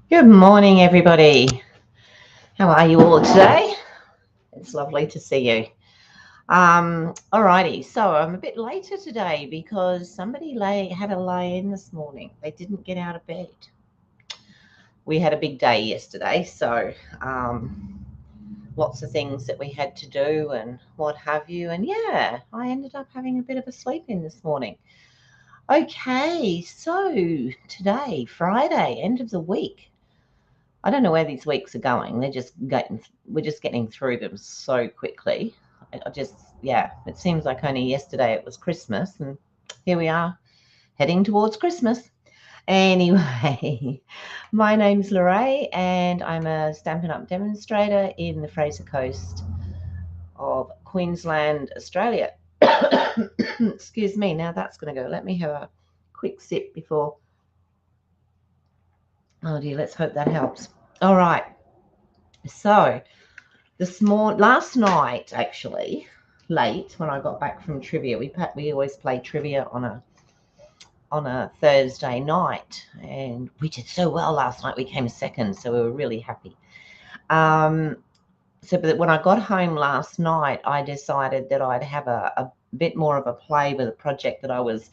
Good morning, everybody. How are you all today? It's lovely to see you. Alrighty, so I'm a bit later today because somebody had a lay in this morning. They didn't get out of bed. We had a big day yesterday, so lots of things that we had to do and what have you. And yeah, I ended up having a bit of a sleep in this morning. Okay, so today, Friday, end of the week. I don't know where these weeks are going. We're just getting through them so quickly. Yeah, it seems like only yesterday it was Christmas, and here we are heading towards Christmas. Anyway, my name's Lorraine, and I'm a Stampin' Up! Demonstrator in the Fraser Coast of Queensland, Australia. Excuse me, now that's going to go. Let me have a quick sip before. Oh dear, let's hope that helps. All right. So last night, actually, late when I got back from trivia, we always play trivia on a Thursday night, and we did so well last night. We came second, so we were really happy. But when I got home last night, I decided that I'd have a bit more of a play with a project that I was,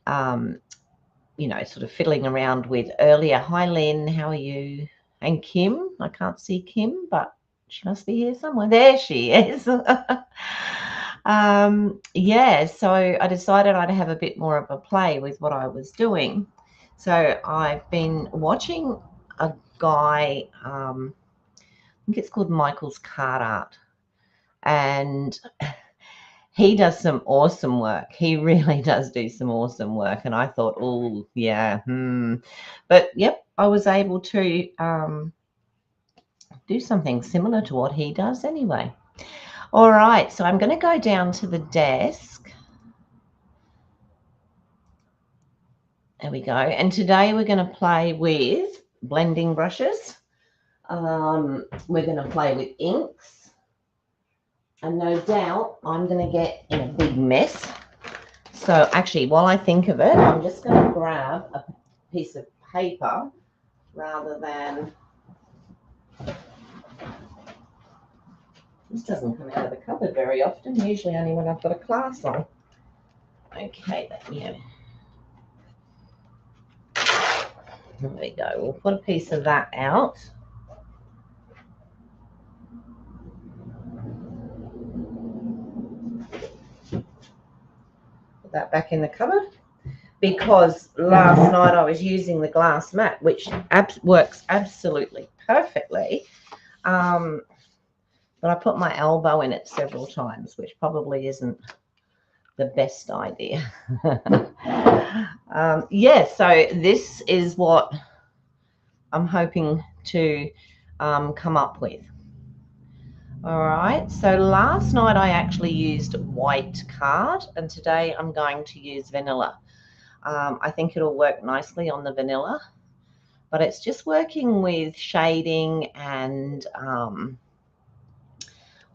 sort of fiddling around with earlier. Hi, Lynn, how are you? And Kim, I can't see Kim, but she must be here somewhere. There she is. Yeah, so I decided I'd have a bit more of a play with what I was doing. So I've been watching a guy, I think it's called Michael's Card Art, and he does some awesome work. He really does do some awesome work. And I thought, oh, yeah. But, yep, I was able to do something similar to what he does anyway. All right, so I'm going to go down to the desk. There we go. And today we're going to play with blending brushes. We're going to play with inks. And no doubt I'm going to get in a big mess. So actually, while I think of it, I'm just going to grab a piece of paper rather than... This doesn't come out of the cupboard very often, usually only when I've got a class on. Okay, there we go. We'll put a piece of that out. Put that back in the cupboard. Because last night I was using the glass mat, which works absolutely perfectly. But I put my elbow in it several times, which probably isn't the best idea. Yeah, so this is what I'm hoping to come up with. All right, so last night I actually used white card, and today I'm going to use vanilla. I think it'll work nicely on the vanilla, but it's just working with shading and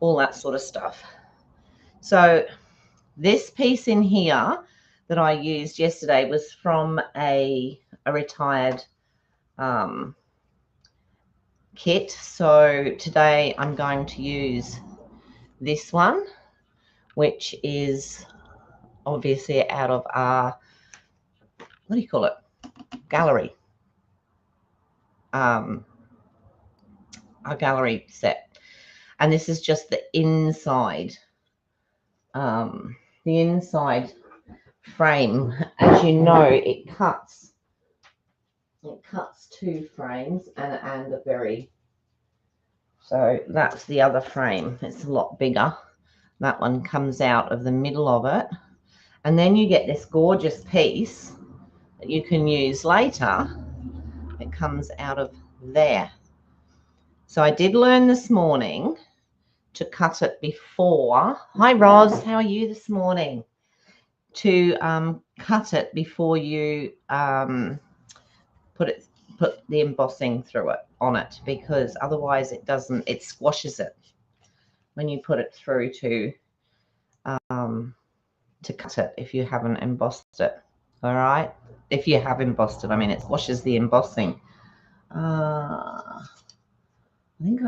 all that sort of stuff. So this piece in here that I used yesterday was from a retired kit. So today I'm going to use this one, which is obviously out of our, what do you call it? Gallery. Our gallery set. And this is just the inside frame. As you know, it cuts two frames and a very, so that's the other frame. It's a lot bigger. That one comes out of the middle of it, and then you get this gorgeous piece that you can use later. It comes out of there. So I did learn this morning to cut it before. Hi Roz, how are you this morning? To cut it before you put the embossing through it on it, because otherwise it squashes it when you put it through to cut it if you haven't embossed it. All right, if you have embossed it, I mean, it squashes the embossing.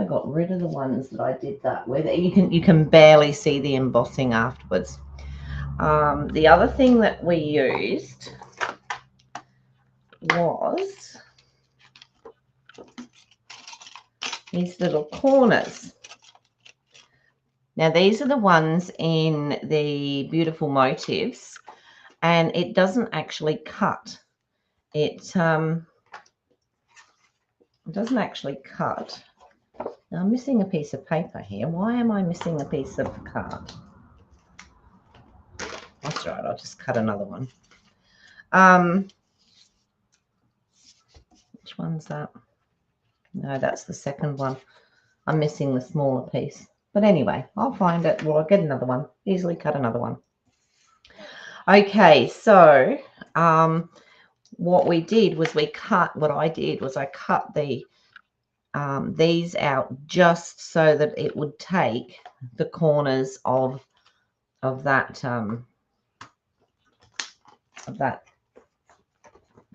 I got rid of the ones that I did that with. You can barely see the embossing afterwards. The other thing that we used was these little corners. Now these are the ones in the beautiful motifs, and it doesn't actually cut. It doesn't actually cut. Now I'm missing a piece of paper here. Why am I missing a piece of card? That's right, I'll just cut another one. Which one's that? No, that's the second one. I'm missing the smaller piece. But anyway, I'll find it. Well, I'll get another one. Easily cut another one. Okay, so what we did was I cut the these out just so that it would take the corners of that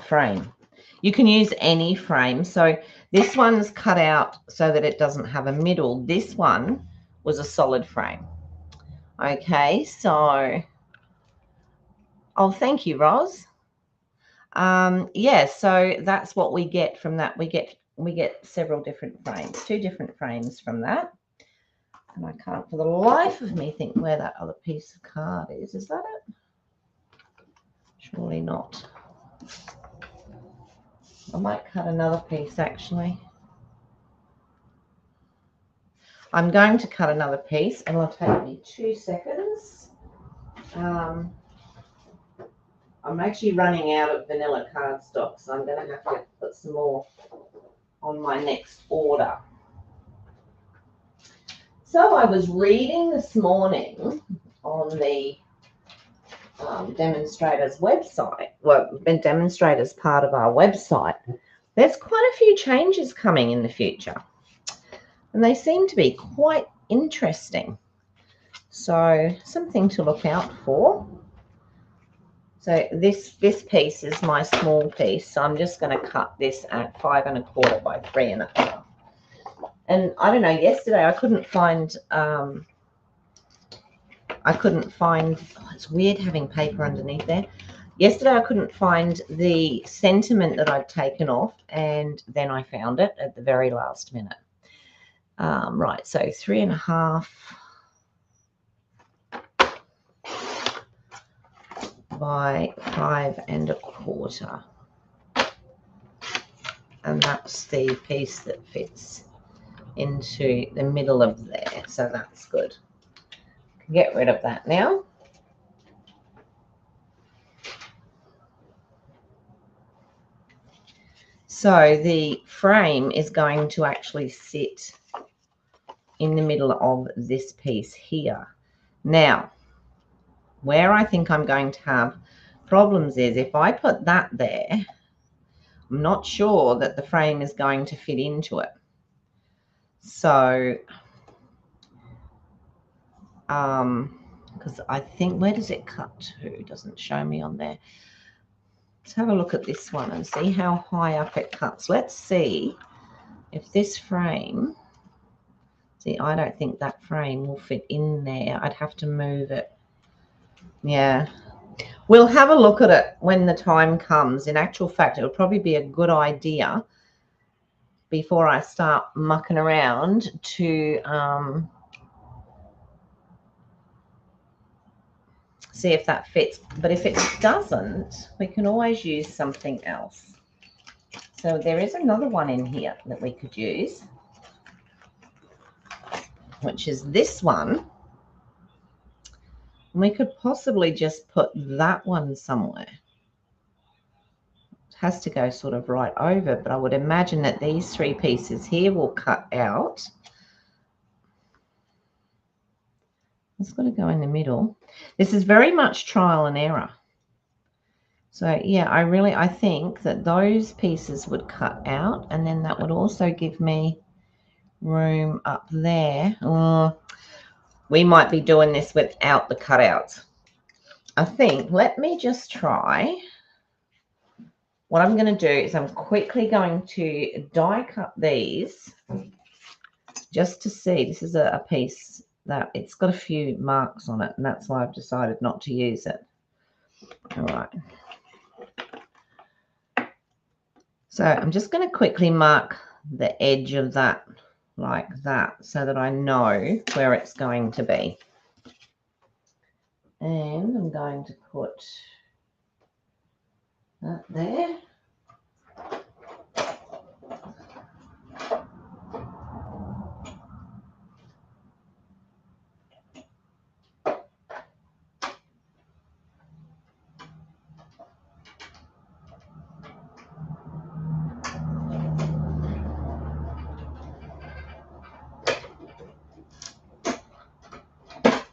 frame. You can use any frame. So this one's cut out so that it doesn't have a middle. This one was a solid frame. Okay, so oh, thank you, Roz. Yeah, so that's what we get from that. We get several different frames, 2 different frames from that. And I can't for the life of me think where that other piece of card is. Is that it? Surely not. I might cut another piece actually. I'm going to cut another piece and it'll take me 2 seconds. I'm actually running out of vanilla cardstock, so I'm going to have to put some more on my next order. So I was reading this morning on the demonstrators website, well, demonstrators part of our website. There's quite a few changes coming in the future, and they seem to be quite interesting. So something to look out for. So this piece is my small piece, so I'm just going to cut this at 5 1/4 by 3 1/2. And I don't know, yesterday I couldn't find, oh, it's weird having paper underneath there. Yesterday I couldn't find the sentiment that I'd taken off, and then I found it at the very last minute. Right, so 3 1/2 by 5 1/4. And that's the piece that fits into the middle of there, so that's good. Get rid of that now. So the frame is going to actually sit in the middle of this piece here. Now, where I think I'm going to have problems is if I put that there, I'm not sure that the frame is going to fit into it. So, because I think, where does it cut to? It doesn't show me on there. Let's have a look at this one and see how high up it cuts. Let's see if this frame, see, I don't think that frame will fit in there. I'd have to move it. Yeah. We'll have a look at it when the time comes. In actual fact, it would probably be a good idea before I start mucking around to see if that fits. But if it doesn't, we can always use something else. So there is another one in here that we could use, which is this one. And we could possibly just put that one somewhere. It has to go sort of right over, but I would imagine that these 3 pieces here will cut out. It's got to go in the middle. This is very much trial and error. So yeah, I think that those pieces would cut out, and then that would also give me room up there. We might be doing this without the cutouts. I think, let me just try. What I'm going to do is I'm quickly going to die cut these just to see. This is a piece that it's got a few marks on it, and that's why I've decided not to use it. All right. So I'm just going to quickly mark the edge of that like that so that I know where it's going to be. And I'm going to put that there.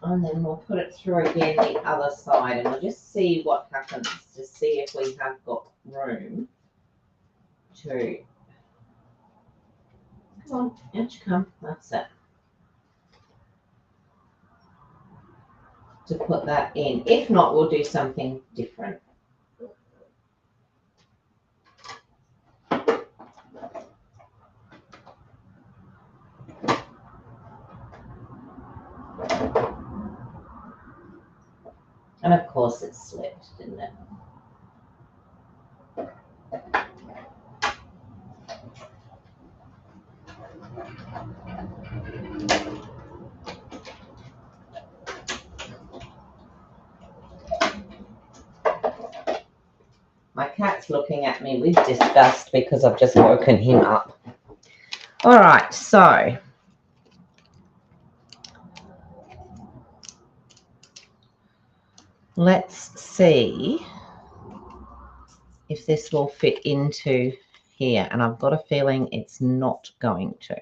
And then we'll put it through again the other side, and we'll just see what happens to see if we have got room to, come on, out you come, that's it, to put that in. If not, we'll do something different. And of course it slipped, didn't it? My cat's looking at me with disgust because I've just woken him up. All right, so let's see if this will fit into here, and I've got a feeling it's not going to.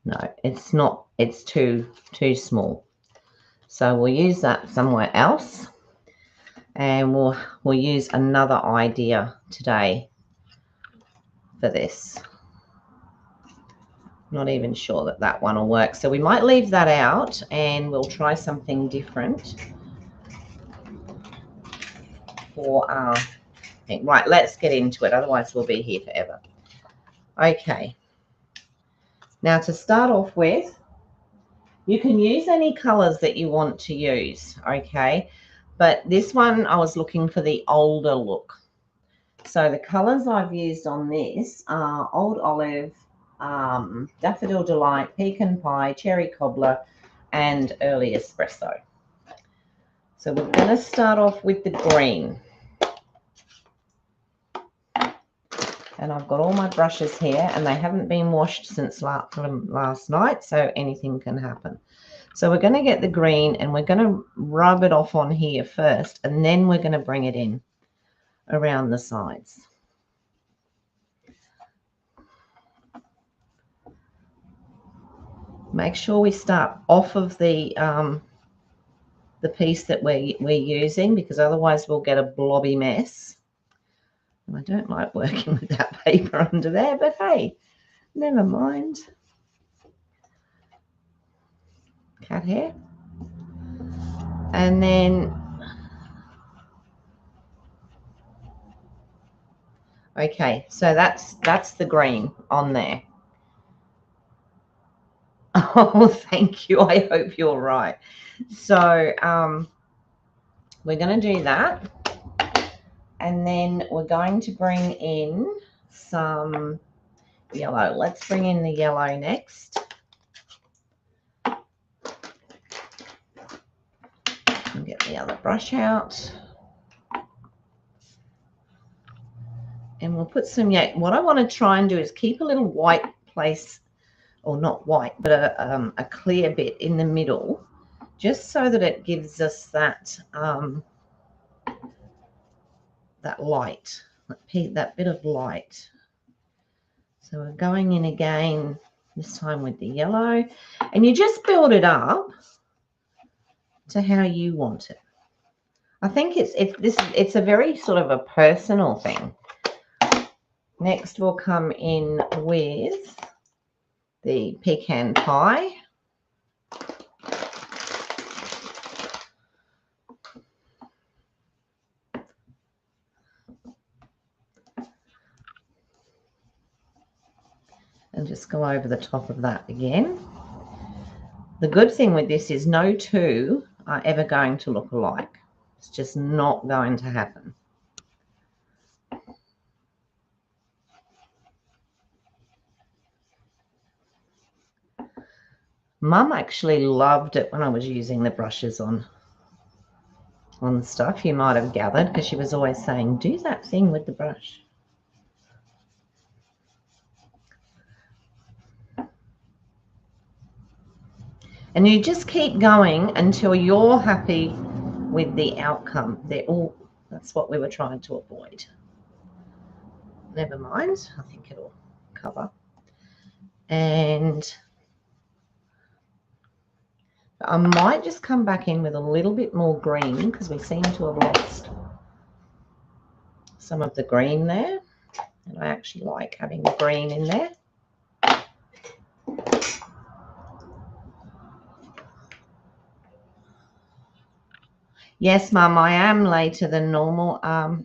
No, it's not. It's too small. So we'll use that somewhere else, and we'll use another idea today for this. Not even sure that that one will work, so we might leave that out and we'll try something different for our thing. Right, let's get into it, otherwise we'll be here forever. Okay, now to start off with, you can use any colors that you want to use, okay, but this one I was looking for the older look. So the colors I've used on this are Old Olive, Daffodil Delight, Pecan Pie, Cherry Cobbler, and Early Espresso. So we're going to start off with the green. And I've got all my brushes here, and they haven't been washed since last night, so anything can happen. So we're going to get the green, and we're going to rub it off on here first, and then we're going to bring it in around the sides. Make sure we start off of the piece that we're using, because otherwise we'll get a blobby mess. And I don't like working with that paper under there, but hey, never mind. Cat hair. And then, okay, so that's the green on there. Oh, thank you. I hope you're right. So we're going to do that. And then we're going to bring in some yellow. Let's bring in the yellow next. And get the other brush out. And we'll put some, what I want to try and do is keep a little white place, or not white, but a clear bit in the middle, just so that it gives us that that light, that bit of light. So we're going in again, this time with the yellow, and you just build it up to how you want it. I think it's a very sort of a personal thing. Next we'll come in with the pecan pie. and just go over the top of that again. The good thing with this is no two are ever going to look alike. It's just not going to happen. Mum actually loved it when I was using the brushes on stuff. You might have gathered, because she was always saying, do that thing with the brush. And you just keep going until you're happy with the outcome. That's what we were trying to avoid. Never mind, I think it'll cover. And I might just come back in with a little bit more green, because we seem to have lost some of the green there. And I actually like having the green in there. Yes, Mum, I am later than normal. I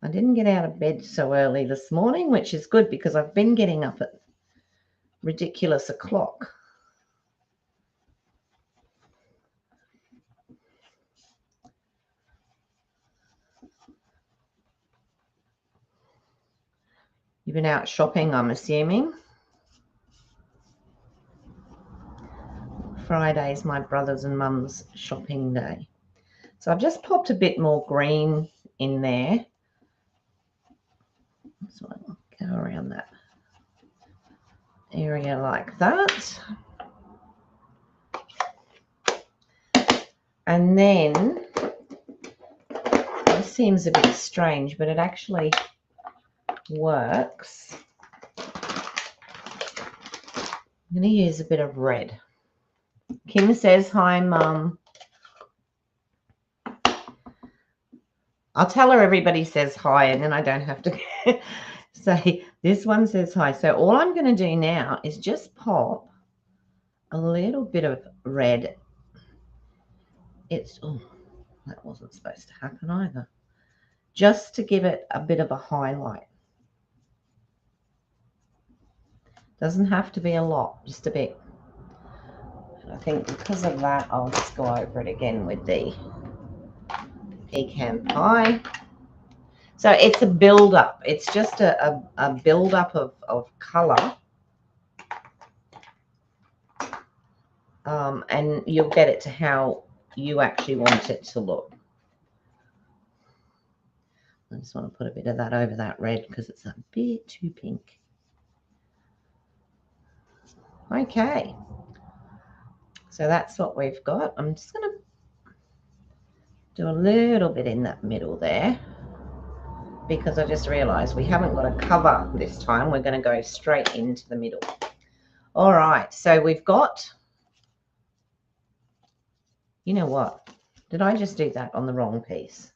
didn't get out of bed so early this morning, which is good, because I've been getting up at ridiculous o'clock. You've been out shopping, I'm assuming. Friday is my brother's and mum's shopping day. So I've just popped a bit more green in there. So I'll go around that area like that. And then, this seems a bit strange, but it actually works. I'm going to use a bit of red. Kim says, hi, Mum. I'll tell her everybody says hi, and then I don't have to say, this one says hi. So all I'm going to do now is just pop a little bit of red. Oh, that wasn't supposed to happen either. Just to give it a bit of a highlight. Doesn't have to be a lot, just a bit. And I think because of that, I'll just go over it again with the pecan pie. So it's a build-up. It's just a build-up of colour. And you'll get it to how you actually want it to look. I just want to put a bit of that over that red because it's a bit too pink. Okay. So that's what we've got. I'm just going to do a little bit in that middle there, because I just realized we haven't got a cover this time. We're going to go straight into the middle. All right. So we've got, you know what? Did I just do that on the wrong piece?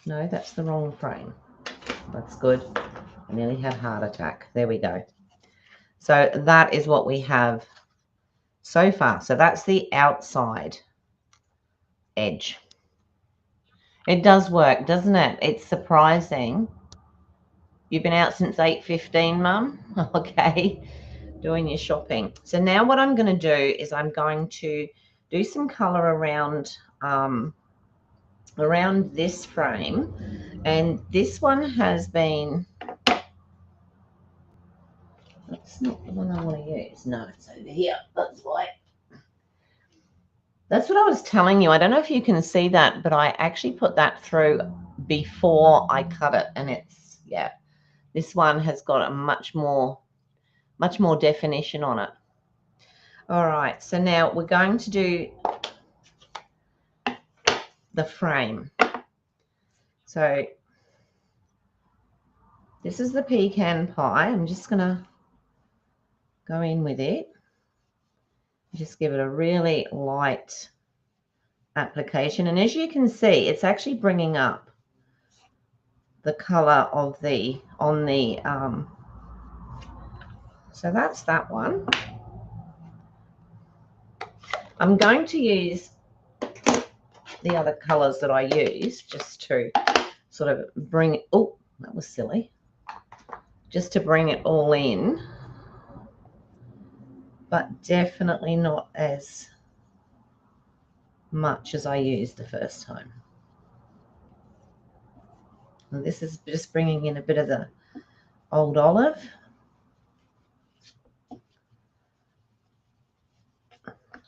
No, that's the wrong frame. That's good. I nearly had a heart attack. There we go. So that is what we have so far. So that's the outside edge. It does work, doesn't it? It's surprising. You've been out since 8:15, Mum? Okay, doing your shopping. So now what I'm going to do is I'm going to do some colour around this frame. And this one has been, that's not the one I want to use. No, it's over here. That's why. That's what I was telling you. I don't know if you can see that, but I actually put that through before I cut it. And it's, yeah, this one has got a much more definition on it. All right, so now we're going to do the frame. So this is the pecan pie. I'm just going to go in with it. Just give it a really light application. And as you can see, it's actually bringing up the color of the, so that's that one. I'm going to use the other colors that I use just to sort of bring it, oh, that was silly, just to bring it all in, but definitely not as much as I used the first time. And this is just bringing in a bit of the old olive.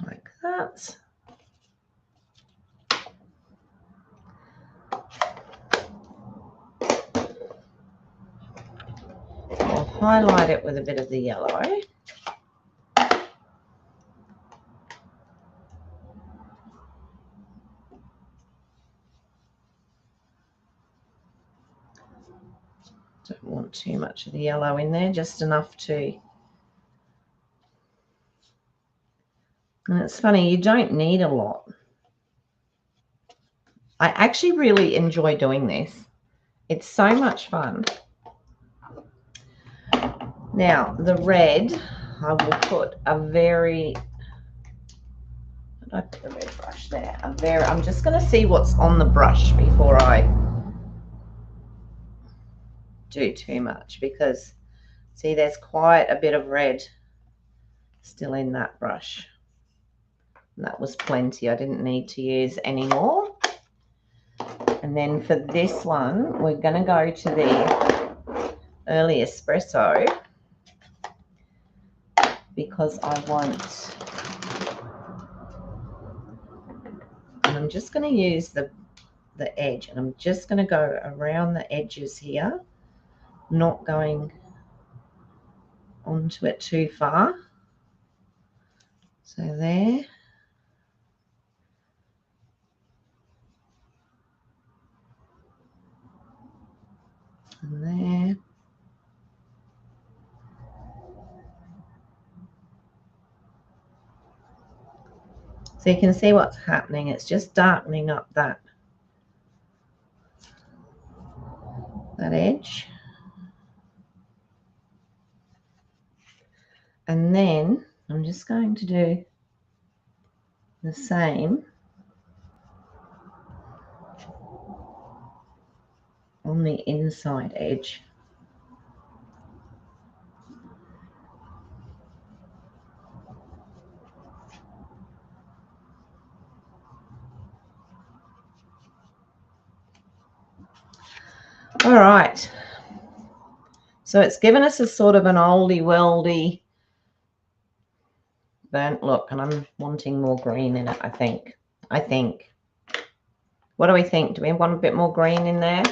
Like that. I'll highlight it with a bit of the yellow. Don't want too much of the yellow in there, just enough to. And it's funny, you don't need a lot. I actually really enjoy doing this. It's so much fun. Now, the red, I will put a very, I put the red brush there. I'm just going to see what's on the brush before I do too much, because see, there's quite a bit of red still in that brush. And that was plenty. I didn't need to use any more. And then for this one, we're going to go to the early espresso, because I want, and I'm just going to use the edge, and I'm just going to go around the edges here, not going onto it too far. So there. And there. So you can see what's happening. It's just darkening up that edge. And then I'm just going to do the same on the inside edge. All right. So it's given us a sort of an oldie worldy burnt look, and I'm wanting more green in it, I think. What do we think? Do we want a bit more green in there?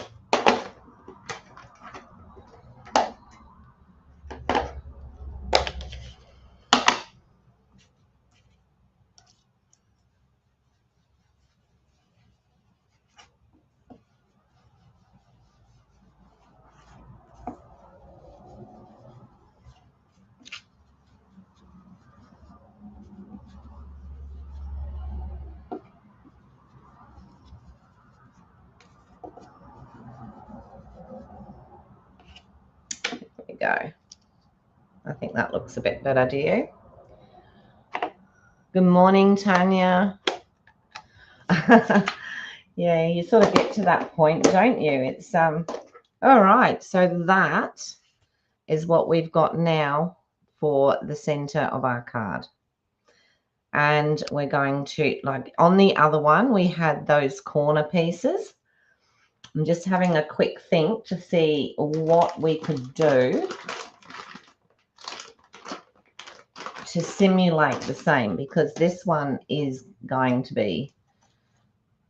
There we go. I think that looks a bit better, do you? Good morning, Tanya. Yeah, you sort of get to that point, don't you? It's all right. So that is what we've got now for the center of our card. And we're going to, like on the other one, we had those corner pieces. I'm just having a quick think to see what we could do to simulate the same, because this one is going to be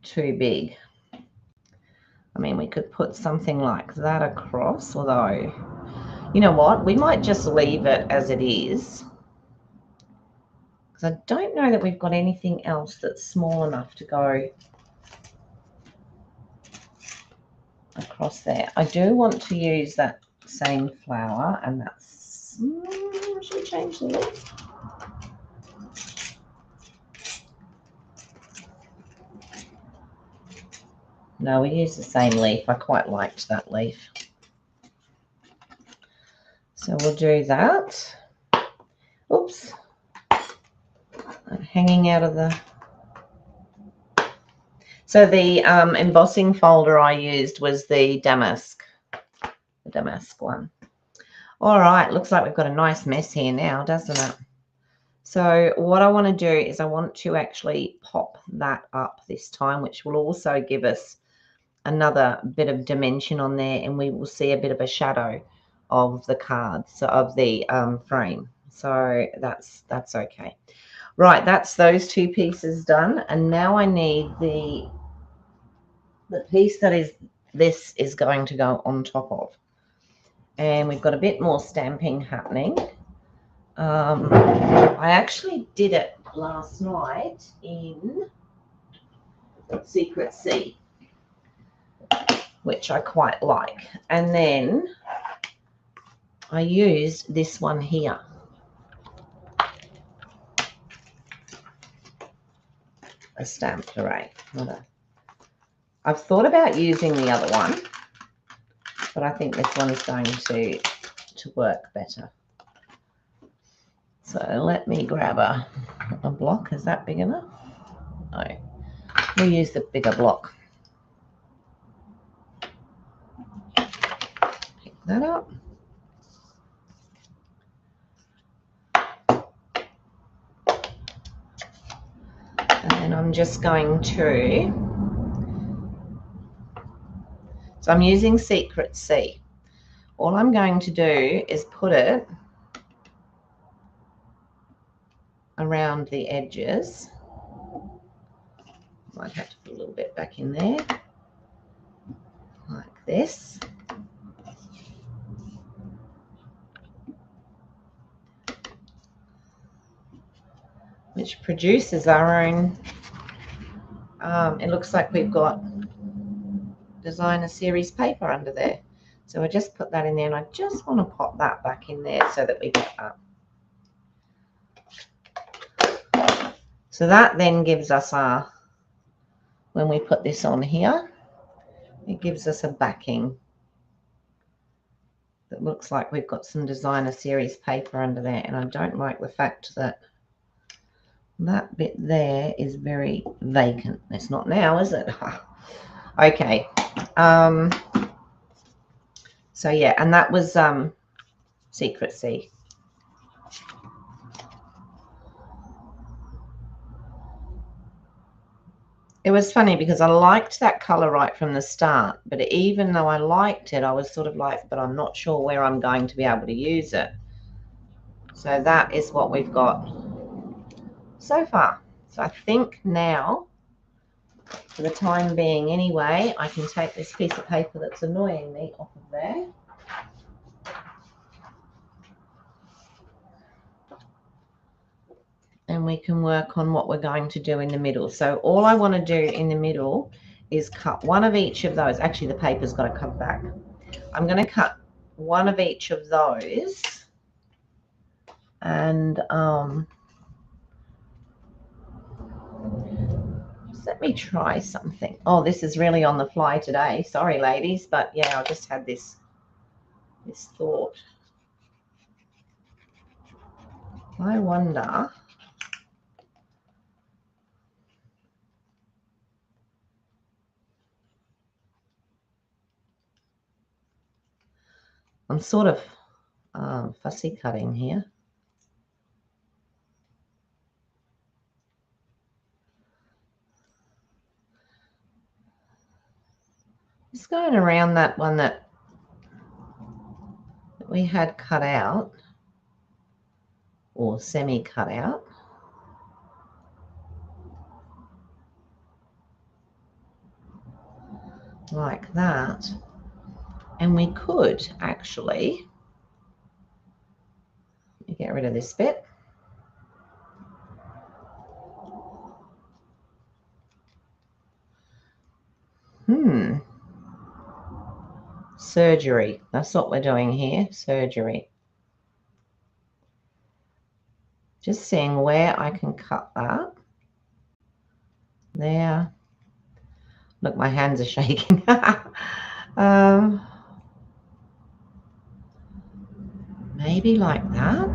too big. I mean, we could put something like that across, although, you know what? We might just leave it as it is, because I don't know that we've got anything else that's small enough to go across there. I do want to use that same flower, and that's, should we change the leaf? No, we use the same leaf. I quite liked that leaf. So we'll do that. Oops. Hanging out of the... So the embossing folder I used was the damask one. All right, looks like we've got a nice mess here now, doesn't it? So what I want to do is I want to actually pop that up this time, which will also give us another bit of dimension on there, and we will see a bit of a shadow of the cards, so of the frame. So that's okay. Right, that's those two pieces done, and now I need the piece that is going to go on top of, and we've got a bit more stamping happening. I actually did it last night in Secret Sea, which I quite like, and then I used this one here. A stamped array. I've thought about using the other one, but I think this one is going to work better. So let me grab a block. Is that big enough? No. We'll use the bigger block. Pick that up. And then I'm just going to... So I'm using Secret Sea. All I'm going to do is put it around the edges. Might have to put a little bit back in there, like this. Which produces our own, it looks like we've got designer series paper under there. So I just put that in there, and I just want to pop that back in there so that we get that. So that then gives us our, when we put this on here, it gives us a backing that looks like we've got some designer series paper under there. And I don't like the fact that that bit there is very vacant. It's not now, is it? Okay. So yeah, and that was Secret Sea. It was funny because I liked that color right from the start, but even though I liked it, I was sort of like, but I'm not sure where I'm going to be able to use it. So that is what we've got so far. So I think now, for the time being anyway, I can take this piece of paper that's annoying me off of there. And we can work on what we're going to do in the middle. So all I want to do in the middle is cut one of each of those. Actually, the paper's got to come back. I'm going to cut one of each of those. And just let me try something. Oh, this is really on the fly today. Sorry, ladies, but yeah, I just had this thought. I wonder... I'm sort of fussy cutting here. Just going around that one that we had cut out, or semi cut out. Like that. And we could actually, let me get rid of this bit. Surgery. That's what we're doing here, surgery. Just seeing where I can cut that. There. Look, my hands are shaking. Maybe like that.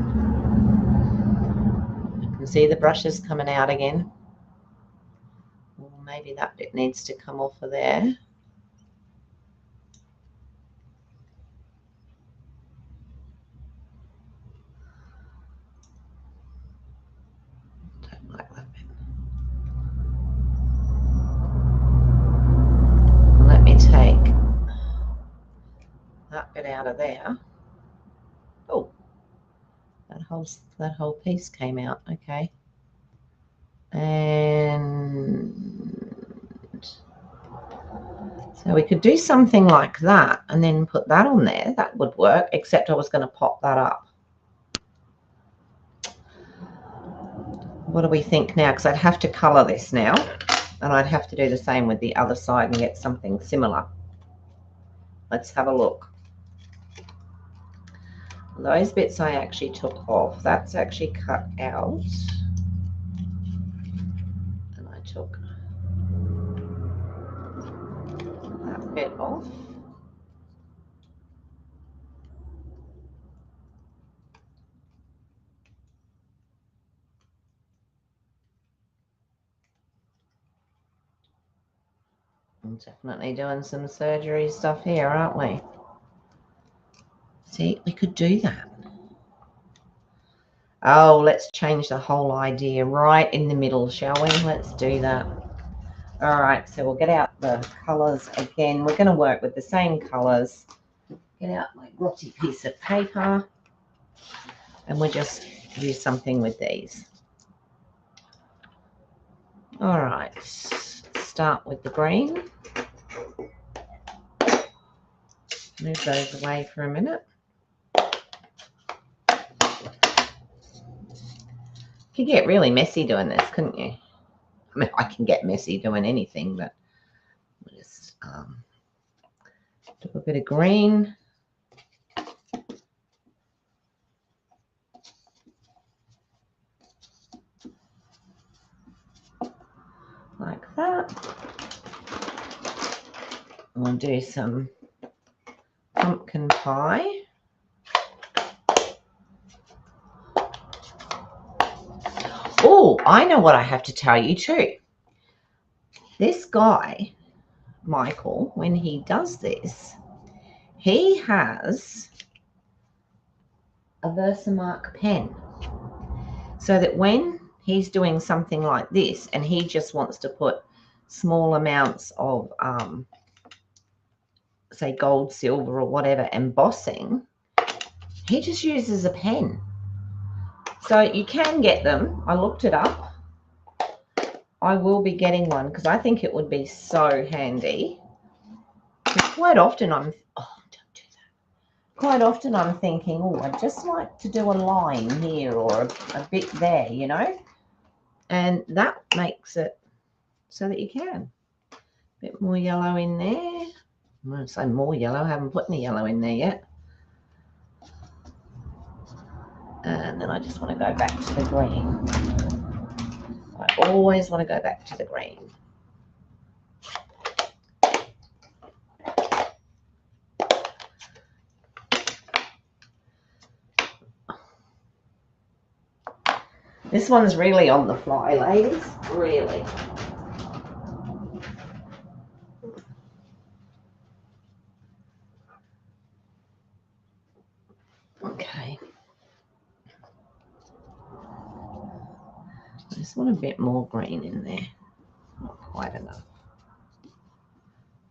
You can see the brushes coming out again. Or maybe that bit needs to come off of there. Don't like that bit. Let me take that bit out of there. Oh, that whole piece came out. Okay. And so we could do something like that and then put that on there. That would work, except I was going to pop that up. What do we think now? Because I'd have to colour this now, and I'd have to do the same with the other side and get something similar. Let's have a look. Those bits I actually took off. That's actually cut out. And I took that bit off. I'm definitely doing some surgery stuff here, aren't we? See, we could do that. Oh, let's change the whole idea right in the middle, shall we? Let's do that. All right, so we'll get out the colours again. We're going to work with the same colours. Get out my grotty piece of paper, and we'll just do something with these. All right, start with the green. Move those away for a minute. You could get really messy doing this, couldn't you? I mean, I can get messy doing anything, but we'll just do a bit of green. Like that. We'll do some pumpkin pie. Oh, I know what I have to tell you too. This guy, Michael, when he does this, he has a Versamark pen. So that when he's doing something like this and he just wants to put small amounts of, say, gold, silver, or whatever embossing, he just uses a pen. So you can get them. I looked it up. I will be getting one because I think it would be so handy. Quite often I'm, oh, don't do that. Quite often I'm thinking, oh, I'd just like to do a line here or a bit there, you know, and that makes it so that you can. A bit more yellow in there. I'm going to say more yellow. I haven't put any yellow in there yet. And then I just want to go back to the green. I always want to go back to the green. This one's really on the fly, ladies. Really. Okay. I just want a bit more green in there. Not quite enough.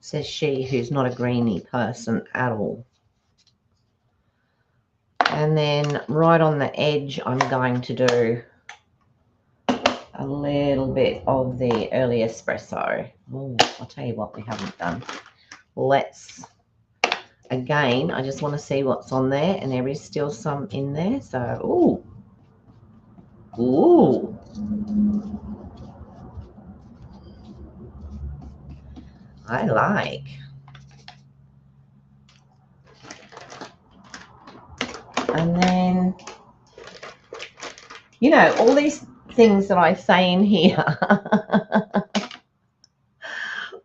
Says she who's not a greeny person at all. And then right on the edge, I'm going to do a little bit of the early espresso. Oh, I'll tell you what we haven't done. Let's, again, I just want to see what's on there, and there is still some in there. So, ooh. I like. And then, you know, all these things that I say in here.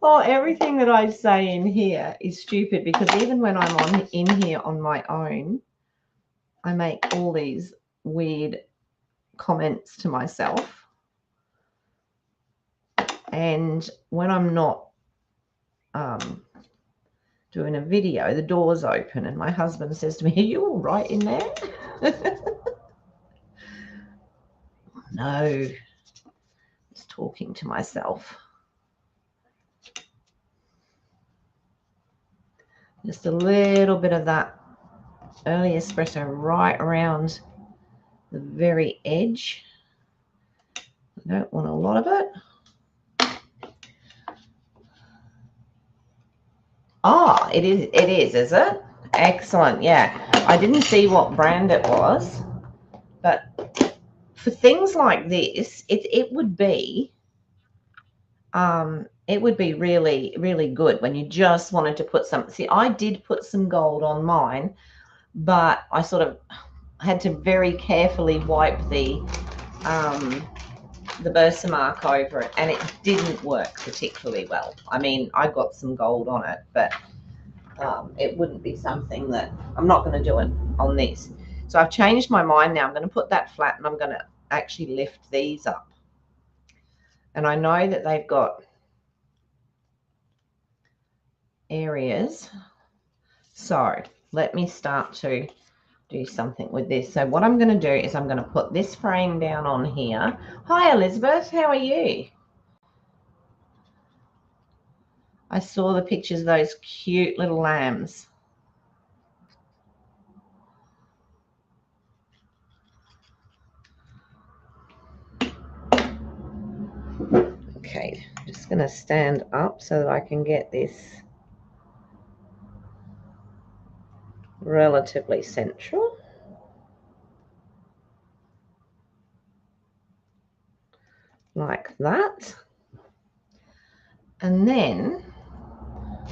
Oh, everything that I say in here is stupid because even when I'm in here on my own, I make all these weird comments to myself. And when I'm not doing a video, the door's open and my husband says to me, "Are you all right in there?" No, just talking to myself. Just a little bit of that early espresso right around the very edge. I don't want a lot of it. Oh, it is it? Excellent. Yeah. I didn't see what brand it was, but for things like this, it would be really, really good when you just wanted to put some. See, I did put some gold on mine, but I sort of had to very carefully wipe the Versamark over it, and it didn't work particularly well. I mean, I got some gold on it, but it wouldn't be something that I'm not going to do it on this. So I've changed my mind now. I'm going to put that flat, and I'm going to actually lift these up. And I know that they've got areas. So let me start to do something with this. So what I'm going to do is I'm going to put this frame down on here. Hi, Elizabeth. How are you? I saw the pictures of those cute little lambs. Okay, I'm just going to stand up so that I can get this relatively central. Like that. And then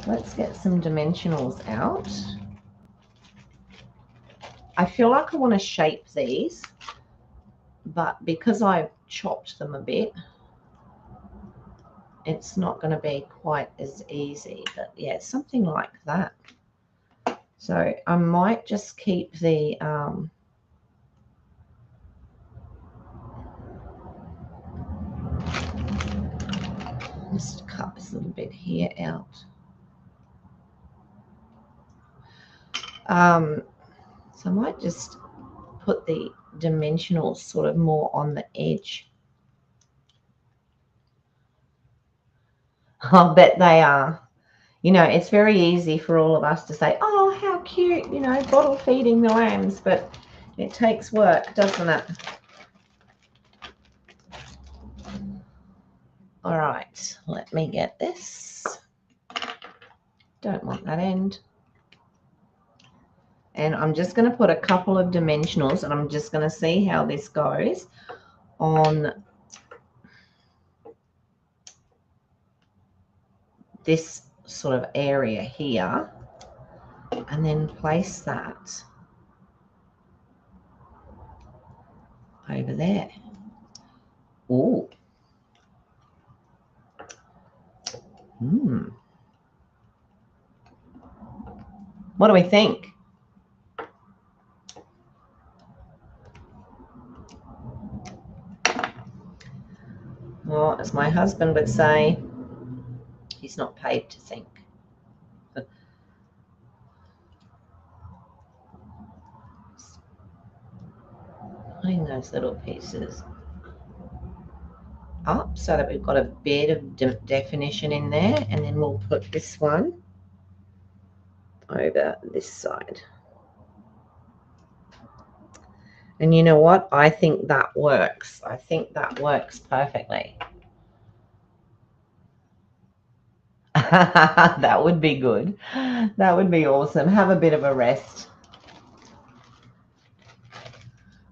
let's get some dimensionals out. I feel like I want to shape these, but because I've chopped them a bit, it's not going to be quite as easy. But yeah, something like that. So I might just keep the just cut this little bit here out. So I might just put the dimensionals sort of more on the edge. I'll bet they are. You know, it's very easy for all of us to say, "Oh, how cute," you know, bottle feeding the lambs, but it takes work, doesn't it? All right, let me get this. Don't want that end. And I'm just going to put a couple of dimensionals, and I'm just going to see how this goes on this sort of area here, and then place that over there. Ooh. What do we think? Well, as my husband would say, he's not paid to think. Putting those little pieces up so that we've got a bit of definition in there, and then we'll put this one over this side. And you know what? I think that works. I think that works perfectly. That would be good. That would be awesome. Have a bit of a rest.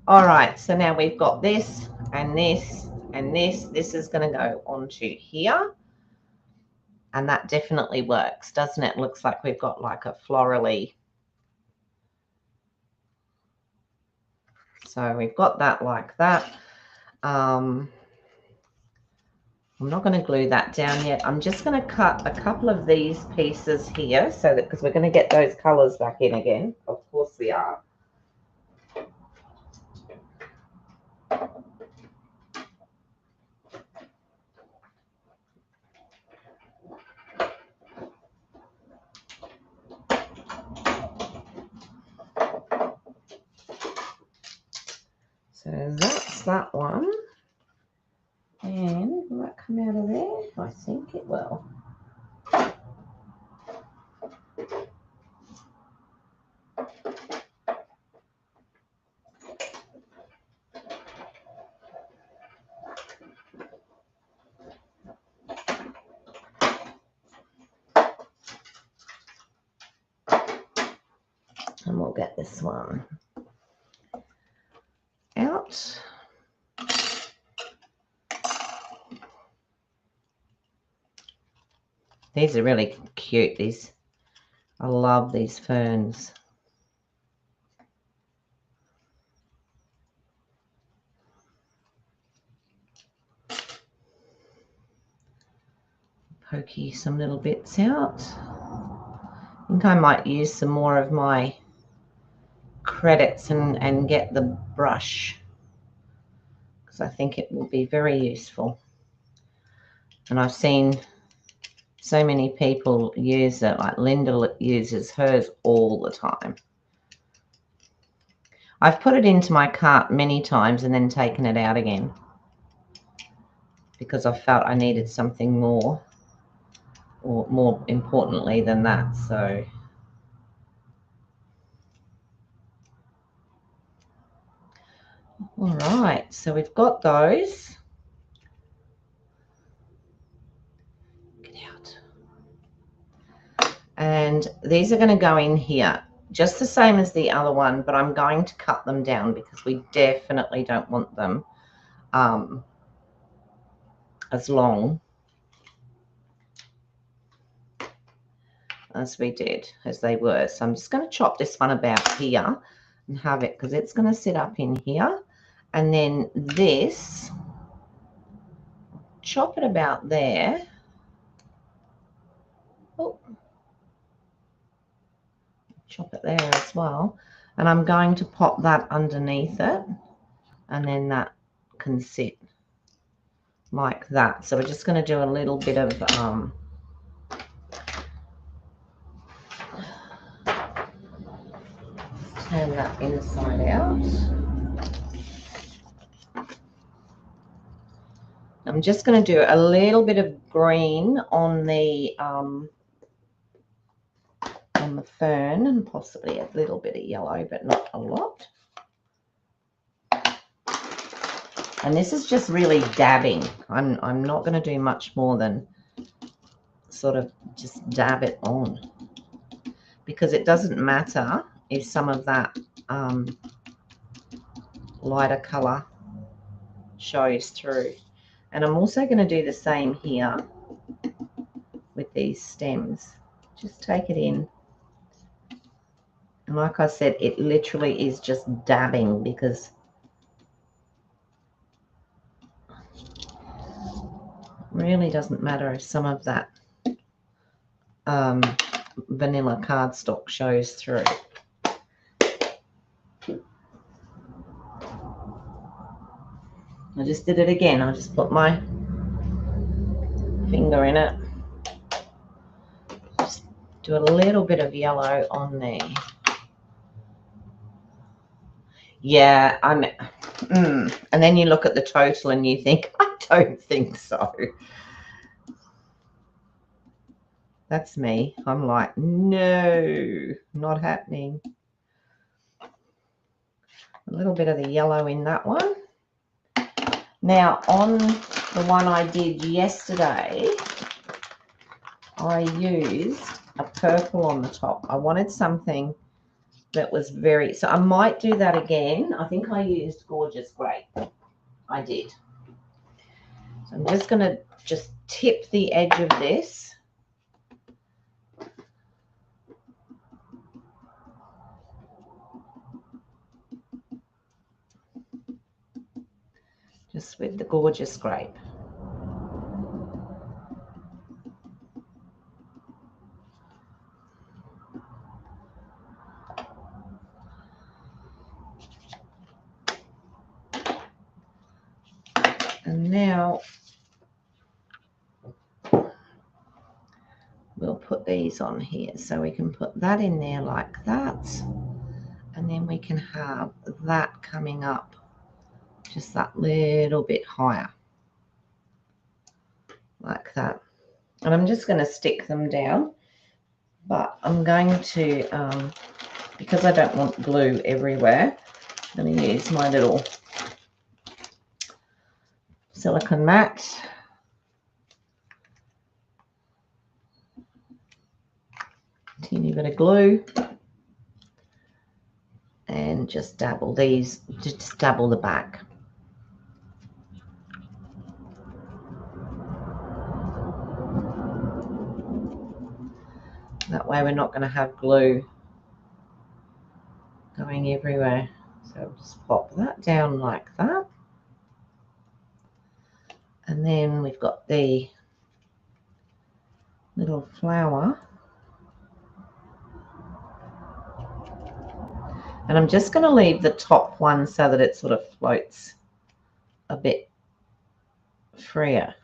All right, so now we've got this and this and this. This is going to go onto here. And that definitely works, doesn't it? Looks like we've got like a florally. So we've got that like that. I'm not going to glue that down yet. I'm just going to cut a couple of these pieces here so that, because we're going to get those colors back in again. Of course we are. So that's that one. And will that come out of there? I think it will. And we'll get this one out. These are really cute. I love these ferns. Pokey some little bits out. I think I might use some more of my credits and get the brush, because I think it will be very useful. And I've seen so many people use it, like Linda uses hers all the time. I've put it into my cart many times and then taken it out again because I felt I needed something more, or more importantly than that. So all right, so we've got those. Get out. And these are going to go in here, just the same as the other one, but I'm going to cut them down because we definitely don't want them as long as they were. So I'm just going to chop this one about here and have it, because it's going to sit up in here. And then this, chop it about there. Oh, chop it there as well. And I'm going to pop that underneath it, and then that can sit like that. So we're just going to do a little bit of turn that inside out. I'm just going to do a little bit of green on the fern, and possibly a little bit of yellow, but not a lot. And this is just really dabbing. I'm not going to do much more than sort of just dab it on, because it doesn't matter if some of that lighter color shows through. And I'm also going to do the same here with these stems. Just take it in. And like I said, it literally is just dabbing, because it really doesn't matter if some of that vanilla cardstock shows through. I just did it again. I just put my finger in it. Just do a little bit of yellow on there. Yeah, and then you look at the total and you think, I don't think so. That's me. I'm like, no, not happening. A little bit of the yellow in that one. Now, on the one I did yesterday, I used a purple on the top. I wanted something that was very, so I might do that again. I think I used Gorgeous Grape. I did. So I'm just going to just tip the edge of this. Just with the Gorgeous Grape. And now we'll put these on here. So we can put that in there like that. And then we can have that coming up just that little bit higher, like that. And I'm just going to stick them down, but I'm going to, because I don't want glue everywhere, I'm going to use my little silicone mat. Teeny bit of glue. And just dabble these, just dabble the back. That way we're not going to have glue going everywhere. So just pop that down like that. And then we've got the little flower. And I'm just going to leave the top one so that it sort of floats a bit freer.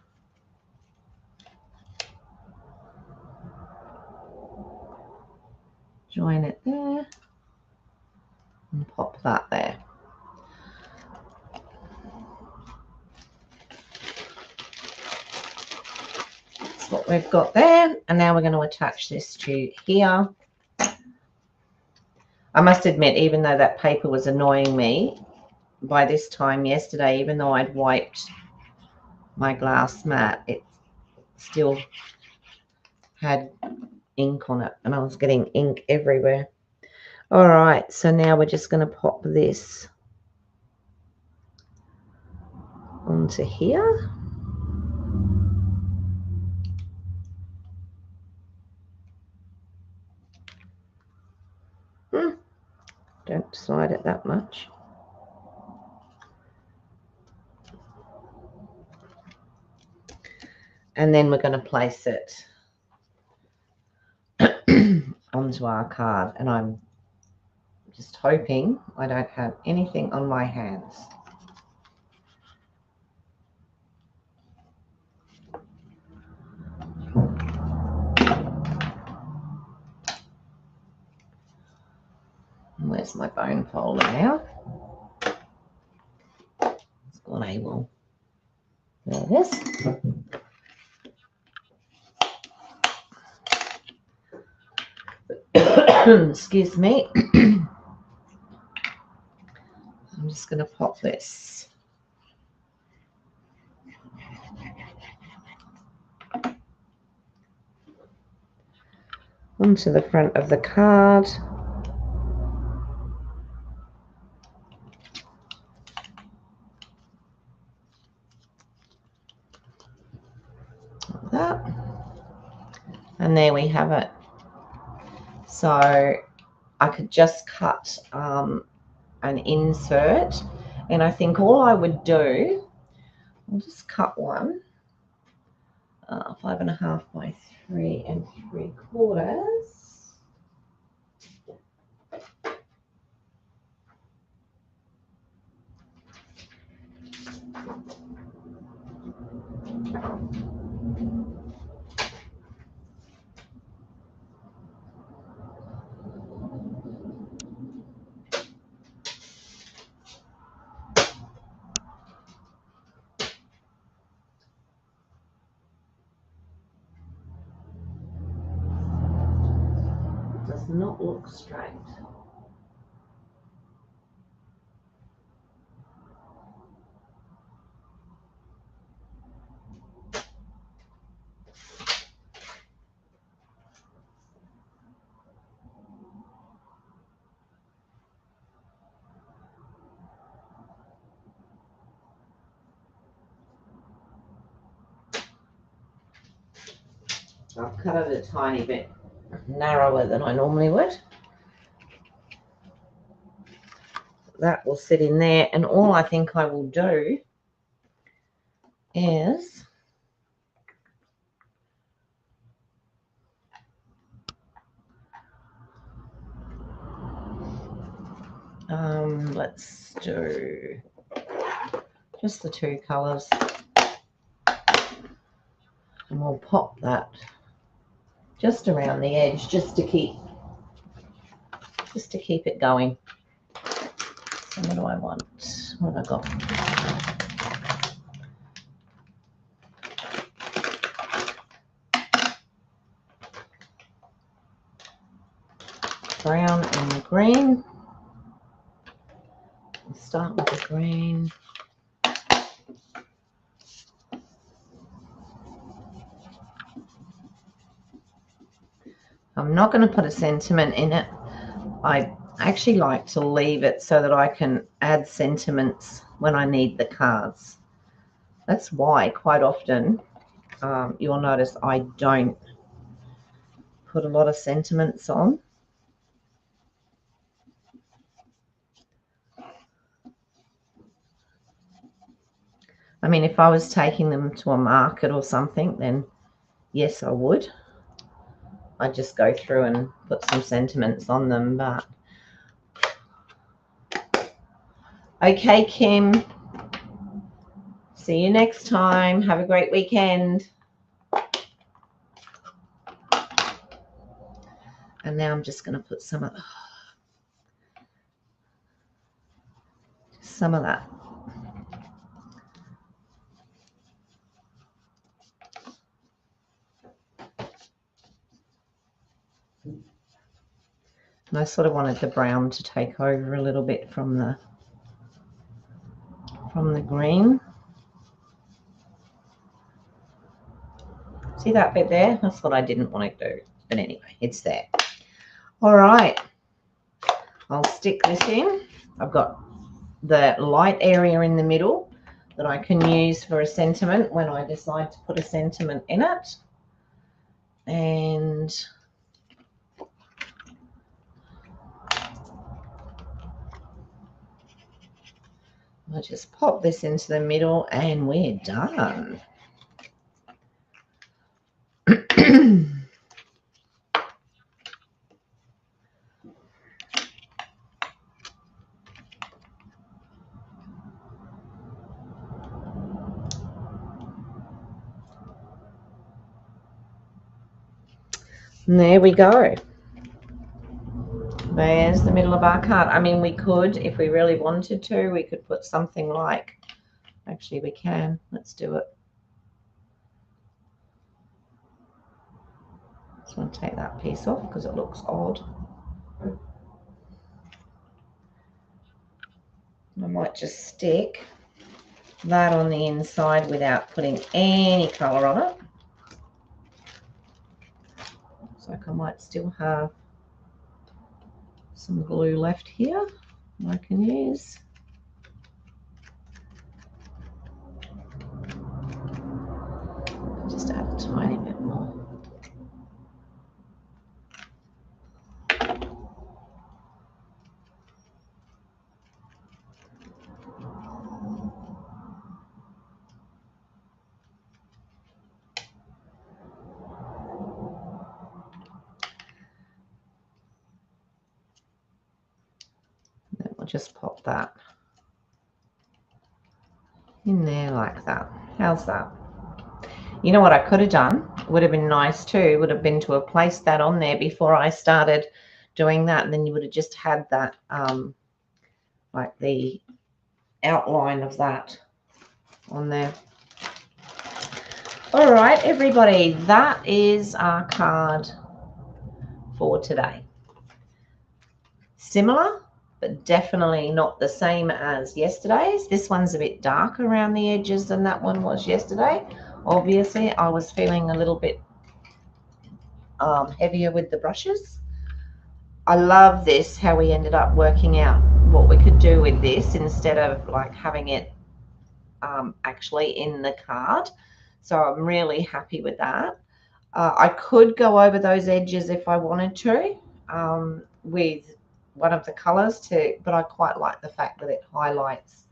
Join it there and pop that there. That's what we've got there. And now we're going to attach this to here. I must admit, even though that paper was annoying me, by this time yesterday, even though I'd wiped my glass mat, it still had ink on it and I was getting ink everywhere. All right, so now we're just going to pop this onto here. Don't slide it that much. And then we're going to place it onto our card. And I'm just hoping I don't have anything on my hands. Where's my bone folder now? It's gone AWOL. There it is. Excuse me. I'm just going to pop this onto the front of the card. Like that. And there we have it. So I could just cut an insert, and I think all I would do, I'll just cut one 5.5 by 3 3/4. Does not look straight. I've cut it a tiny bit narrower than I normally would. That will sit in there, and all I think I will do is let's do just the 2 colors, and we'll pop that just around the edge just to keep it going. So what do I want? What have I got? Brown and the green. We'll start with the green. I'm not going to put a sentiment in it. I actually like to leave it so that I can add sentiments when I need the cards. That's why quite often you'll notice I don't put a lot of sentiments on. I mean, if I was taking them to a market or something, then yes, I would. I'd just go through and put some sentiments on them. But okay, Kim. See you next time. Have a great weekend. And now I'm just going to put some of that. And I sort of wanted the brown to take over a little bit from the green. See that bit there? That's what I didn't want to do. But anyway, it's there. All right. I'll stick this in. I've got the light area in the middle that I can use for a sentiment when I decide to put a sentiment in it. And I'll just pop this into the middle and we're done. And there we go. There's the middle of our card. I mean, we could, if we really wanted to, we could put something like, actually we can, let's do it. Just want to take that piece off because it looks odd. I might just stick that on the inside without putting any colour on it. So I might still have some glue left here I can use. Just add a tiny bit more. Then we'll just pop that in there like that. How's that? You know what I could have done? Would have been nice too, would have been to have placed that on there before I started doing that, and then you would have just had that like the outline of that on there. All right, everybody, that is our card for today. Similar, but definitely not the same as yesterday's. This one's a bit darker around the edges than that one was yesterday. Obviously, I was feeling a little bit heavier with the brushes. I love this, how we ended up working out what we could do with this instead of like having it actually in the card. So I'm really happy with that. I could go over those edges if I wanted to with one of the colors too, but I quite like the fact that it highlights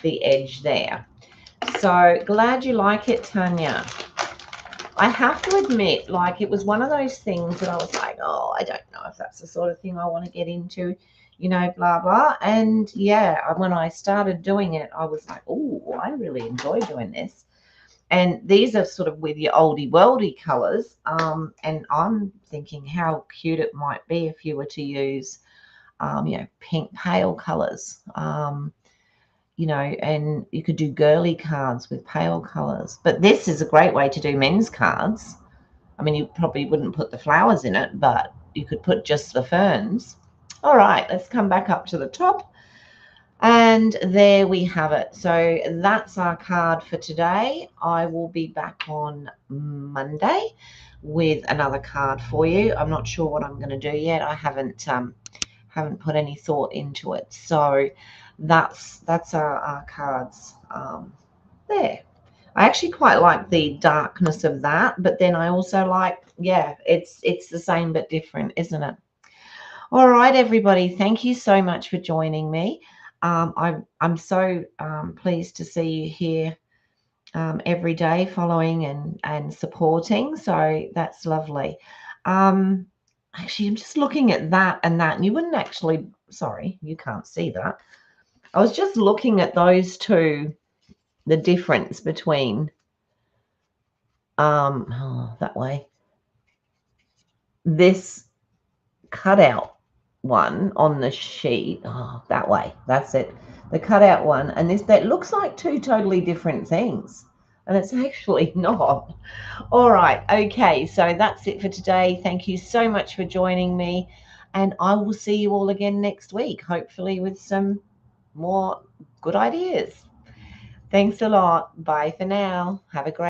the edge there. So glad you like it, Tanya. I have to admit, like, it was one of those things that I was like, oh, I don't know if that's the sort of thing I want to get into, you know, blah, blah. And yeah, when I started doing it, I was like, oh, I really enjoy doing this. And these are sort of with your oldie worldy colors. And I'm thinking how cute it might be if you were to use, you know, pink pale colors. and you could do girly cards with pale colors. But this is a great way to do men's cards. I mean, you probably wouldn't put the flowers in it, but you could put just the ferns. All right, let's come back up to the top. And there we have it. So that's our card for today. I will be back on Monday with another card for you. I'm not sure what I'm going to do yet. I haven't put any thought into it. So that's our cards there. I actually quite like the darkness of that, but then I also like, yeah, it's the same but different, isn't it? All right, everybody, thank you so much for joining me. I'm so pleased to see you here every day, following and supporting. So that's lovely. Actually, I'm just looking at that, and you wouldn't actually. Sorry, you can't see that. I was just looking at those two, the difference between that way. This cutout one on the sheet, that way, that's it, the cutout one, and this, that looks like two totally different things, and it's actually not. All right, okay, so that's it for today. Thank you so much for joining me, and I will see you all again next week, hopefully with some more good ideas. Thanks a lot. Bye for now. Have a great